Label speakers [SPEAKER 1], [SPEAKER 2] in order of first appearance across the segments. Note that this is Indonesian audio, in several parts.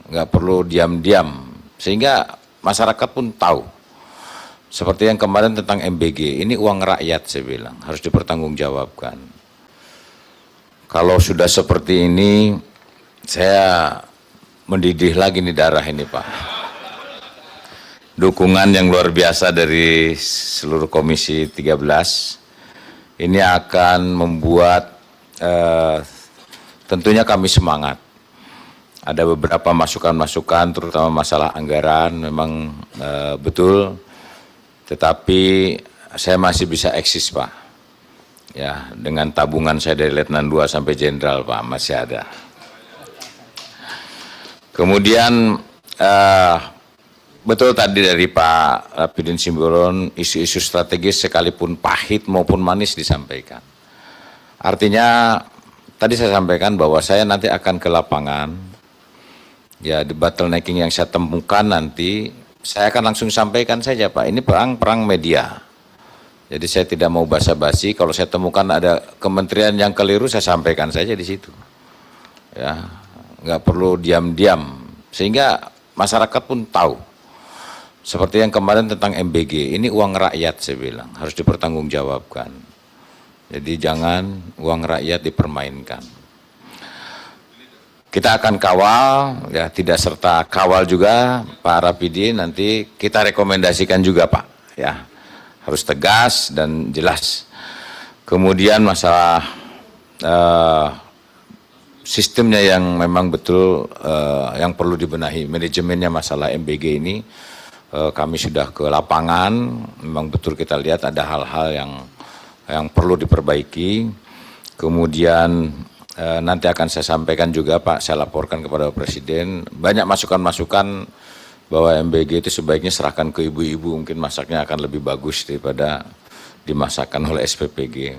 [SPEAKER 1] nggak perlu diam-diam, sehingga masyarakat pun tahu. Seperti yang kemarin tentang MBG, ini uang rakyat saya bilang, harus dipertanggungjawabkan. Kalau sudah seperti ini, saya mendidih lagi nih darah ini Pak. Dukungan yang luar biasa dari seluruh Komisi 13, ini akan membuat tentunya kami semangat. Ada beberapa masukan-masukan, terutama masalah anggaran, memang betul. Tetapi saya masih bisa eksis Pak, ya dengan tabungan saya dari Letnan 2 sampai Jenderal Pak, masih ada. Kemudian betul tadi dari Pak Rapidin Simbolon, isu-isu strategis sekalipun pahit maupun manis disampaikan. Artinya tadi saya sampaikan bahwa saya nanti akan ke lapangan, ya di bottlenecking yang saya temukan nanti, saya akan langsung sampaikan saja Pak, ini perang media. Jadi saya tidak mau basa-basi, kalau saya temukan ada kementerian yang keliru, saya sampaikan saja di situ. Ya, nggak perlu diam-diam, sehingga masyarakat pun tahu. Seperti yang kemarin tentang MBG, ini uang rakyat saya bilang, harus dipertanggungjawabkan. Jadi jangan uang rakyat dipermainkan. Kita akan kawal, ya tidak serta kawal juga Pak Rapidin, nanti kita rekomendasikan juga Pak, ya harus tegas dan jelas. Kemudian masalah sistemnya yang memang betul yang perlu dibenahi, manajemennya masalah MBG ini kami sudah ke lapangan, memang betul kita lihat ada hal-hal yang perlu diperbaiki. Kemudian nanti akan saya sampaikan juga Pak, saya laporkan kepada Presiden, banyak masukan-masukan bahwa MBG itu sebaiknya serahkan ke ibu-ibu, mungkin masaknya akan lebih bagus daripada dimasakkan oleh SPPG.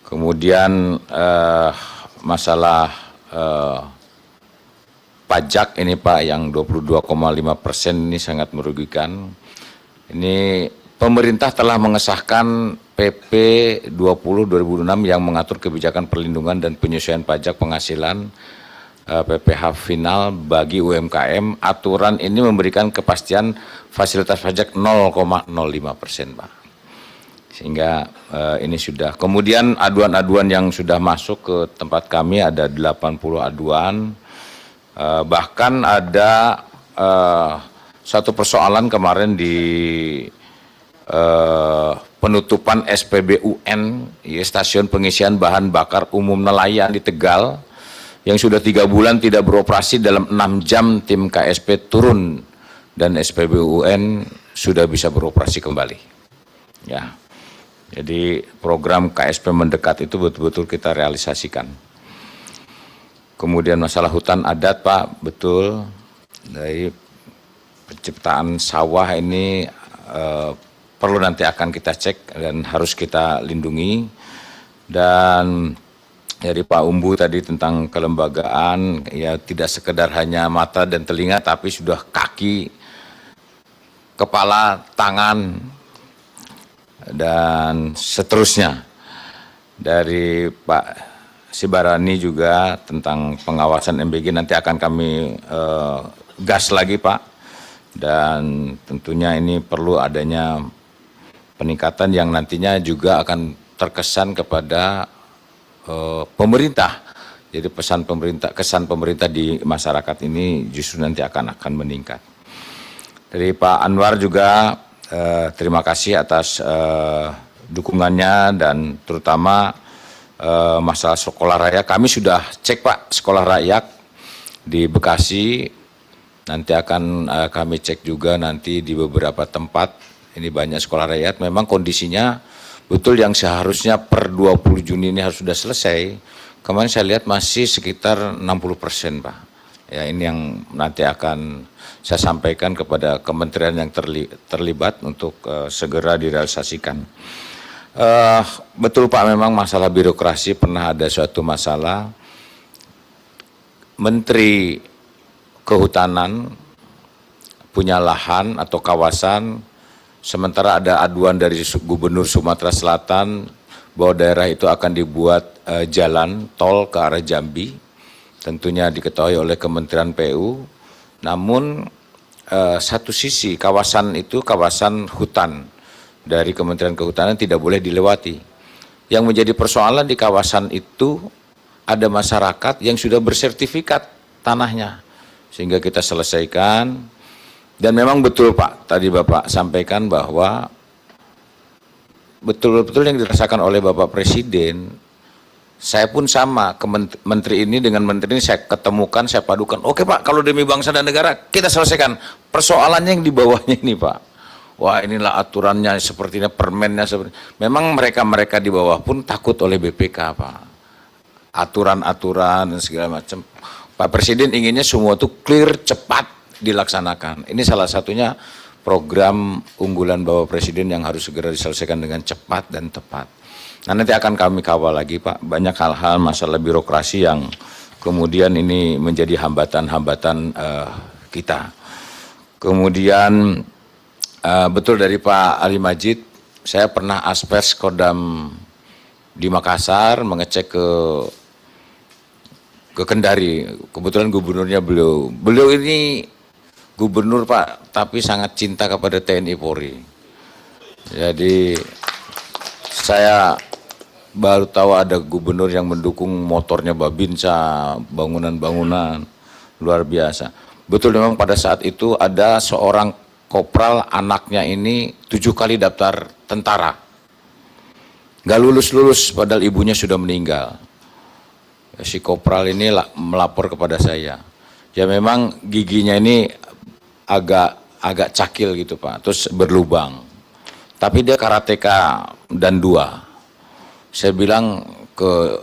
[SPEAKER 1] Kemudian masalah pajak ini Pak, yang 22,5% ini sangat merugikan. Ini pemerintah telah mengesahkan PP 20/2006 yang mengatur kebijakan perlindungan dan penyesuaian pajak penghasilan PPh final bagi UMKM. Aturan ini memberikan kepastian fasilitas pajak 0,05% Pak. Sehingga ini sudah. Kemudian aduan-aduan yang sudah masuk ke tempat kami ada 80 aduan. Bahkan ada satu persoalan kemarin di penutupan SPBUN, ya, stasiun pengisian bahan bakar umum nelayan di Tegal, yang sudah 3 bulan tidak beroperasi. Dalam 6 jam tim KSP turun dan SPBUN sudah bisa beroperasi kembali. Ya, jadi program KSP mendekat itu betul-betul kita realisasikan. Kemudian masalah hutan adat Pak, betul, dari penciptaan sawah ini perlu nanti akan kita cek dan harus kita lindungi. Dan dari Pak Umbu tadi tentang kelembagaan, ya tidak sekedar hanya mata dan telinga, tapi sudah kaki, kepala, tangan, dan seterusnya. Dari Pak Sibarani juga tentang pengawasan MBG, nanti akan kami gas lagi Pak. Dan tentunya ini perlu adanya peningkatan yang nantinya juga akan terkesan kepada pemerintah. Jadi kesan pemerintah di masyarakat ini justru nanti akan meningkat. Dari Pak Anwar juga terima kasih atas dukungannya, dan terutama masalah sekolah rakyat. Kami sudah cek Pak sekolah rakyat di Bekasi, nanti akan kami cek juga nanti di beberapa tempat. Ini banyak sekolah rakyat, memang kondisinya betul yang seharusnya per 20 Juni ini harus sudah selesai. Kemarin saya lihat masih sekitar 60% Pak. Ya, ini yang nanti akan saya sampaikan kepada kementerian yang terlibat untuk segera direalisasikan. Betul Pak, memang masalah birokrasi pernah ada suatu masalah. Menteri Kehutanan punya lahan atau kawasan, sementara ada aduan dari Gubernur Sumatera Selatan bahwa daerah itu akan dibuat jalan tol ke arah Jambi. tentunya diketahui oleh Kementerian PU, namun satu sisi kawasan itu kawasan hutan dari Kementerian Kehutanan tidak boleh dilewati. Yang menjadi persoalan di kawasan itu ada masyarakat yang sudah bersertifikat tanahnya, sehingga kita selesaikan. Dan memang betul Pak, tadi Bapak sampaikan bahwa betul-betul yang dirasakan oleh Bapak Presiden, saya pun sama, menteri ini dengan menteri ini saya ketemukan, saya padukan, oke Pak, kalau demi bangsa dan negara kita selesaikan persoalannya yang di bawahnya ini Pak. Wah inilah aturannya, sepertinya permennya, memang mereka-mereka di bawah pun takut oleh BPK Pak. Aturan-aturan dan segala macam. Pak Presiden inginnya semua itu clear, cepat dilaksanakan. Ini salah satunya program unggulan Bapak Presiden yang harus segera diselesaikan dengan cepat dan tepat. Nah nanti akan kami kawal lagi Pak, banyak hal-hal masalah birokrasi yang kemudian ini menjadi hambatan-hambatan kita. Kemudian betul dari Pak Ali Majid, saya pernah aspers Kodam di Makassar mengecek ke Kendari, kebetulan gubernurnya beliau ini gubernur Pak, tapi sangat cinta kepada TNI Polri. Jadi saya baru tahu ada gubernur yang mendukung motornya Babinsa, bangunan-bangunan luar biasa. Betul memang pada saat itu ada seorang kopral, anaknya ini 7 kali daftar tentara. Gak lulus-lulus padahal ibunya sudah meninggal. Si kopral ini melapor kepada saya. Ya memang giginya ini agak cakil gitu Pak, terus berlubang. Tapi dia karateka dan 2. Saya bilang ke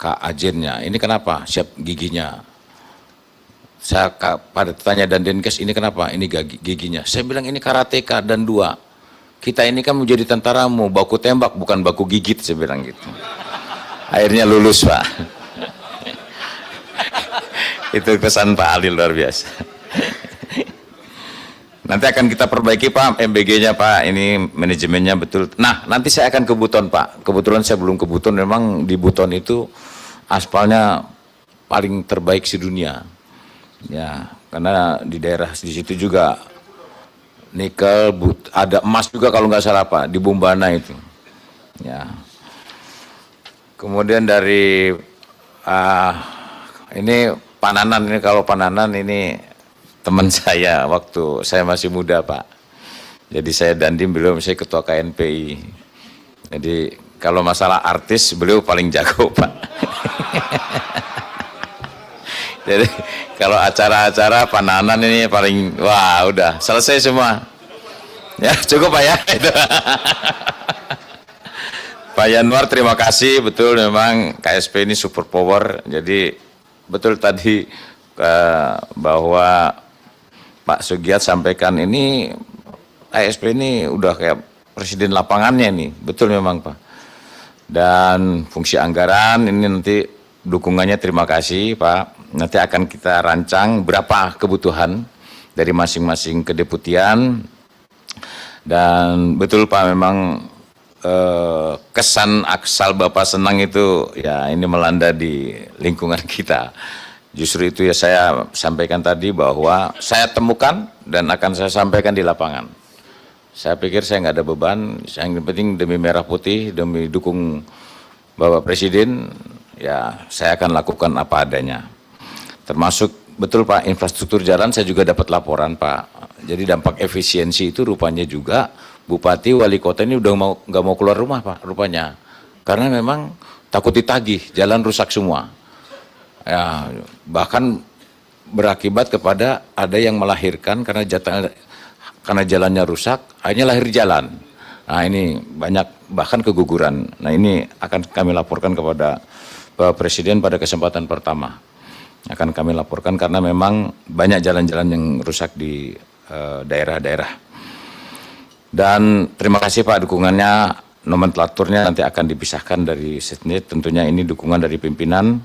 [SPEAKER 1] Kak Ajennya, ini kenapa siap giginya? Saya pada tanya dan Denkes, ini kenapa? Ini giginya. Saya bilang ini karateka dan 2. Kita ini kan menjadi tentara mau baku tembak bukan baku gigit, saya bilang gitu. Akhirnya lulus Pak. Itu pesan Pak Ali luar biasa. Nanti akan kita perbaiki Pak, MBG-nya Pak, ini manajemennya betul. Nah, nanti saya akan ke Buton Pak. Kebetulan saya belum ke Buton, memang di Buton itu aspalnya paling terbaik sedunia. Ya, karena di daerah di situ juga nikel, ada emas juga kalau nggak salah Pak, di Bumbana itu. Ya. Kemudian dari ini Pak Nanan, ini kalau Pak Nanan ini teman saya waktu saya masih muda Pak. Jadi saya dandim, beliau saya ketua KNPI. Jadi kalau masalah artis beliau paling jago Pak. Jadi kalau acara-acara Pak Nanan ini paling, wah udah selesai semua. Ya cukup Pak ya. Pak Yanwar terima kasih, betul memang KSP ini super power. Jadi betul tadi bahwa Pak Sugiat sampaikan ini KSP ini udah kayak presiden lapangannya nih, betul memang Pak. Dan fungsi anggaran ini nanti dukungannya terima kasih Pak. Nanti akan kita rancang berapa kebutuhan dari masing-masing kedeputian. Dan betul Pak memang kesan asal Bapak senang itu ya ini melanda di lingkungan kita. Justru itu ya saya sampaikan tadi bahwa saya temukan dan akan saya sampaikan di lapangan. Saya pikir saya nggak ada beban, yang penting demi merah putih, demi dukung Bapak Presiden, ya saya akan lakukan apa adanya. Termasuk betul Pak, infrastruktur jalan saya juga dapat laporan Pak. Jadi dampak efisiensi itu rupanya juga Bupati, Wali Kota ini udah nggak mau keluar rumah Pak, rupanya. Karena memang takut ditagih, jalan rusak semua. Ya, bahkan berakibat kepada ada yang melahirkan karena jalannya rusak, akhirnya lahir jalan. Nah ini banyak bahkan keguguran. Nah ini akan kami laporkan kepada Bapak Presiden pada kesempatan pertama. Akan kami laporkan karena memang banyak jalan-jalan yang rusak di daerah-daerah. Dan terima kasih Pak dukungannya, nomenklaturnya nanti akan dipisahkan dari setnet, tentunya ini dukungan dari pimpinan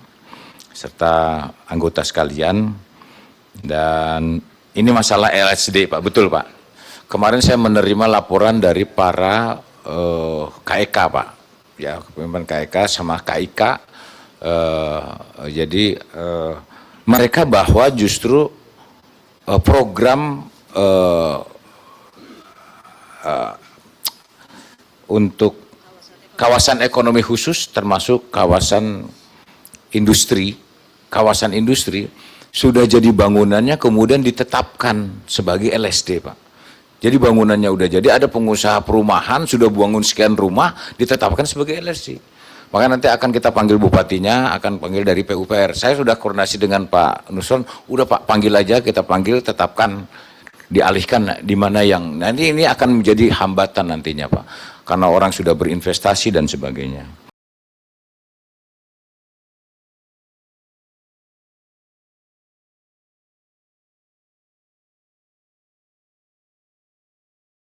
[SPEAKER 1] serta anggota sekalian. Dan ini masalah LSD Pak, betul Pak. Kemarin saya menerima laporan dari para KEK Pak, ya pimpinan KEK sama KIK Jadi mereka bahwa justru program untuk kawasan ekonomi khusus termasuk kawasan industri sudah jadi bangunannya kemudian ditetapkan sebagai LSD, Pak. Jadi bangunannya udah jadi, ada pengusaha perumahan sudah bangun sekian rumah ditetapkan sebagai LSD. Maka nanti akan kita panggil bupatinya, akan panggil dari PUPR. Saya sudah koordinasi dengan Pak Nusron, udah Pak panggil aja, kita panggil, tetapkan, dialihkan di mana yang nanti ini akan menjadi hambatan nantinya Pak, karena orang sudah berinvestasi dan sebagainya.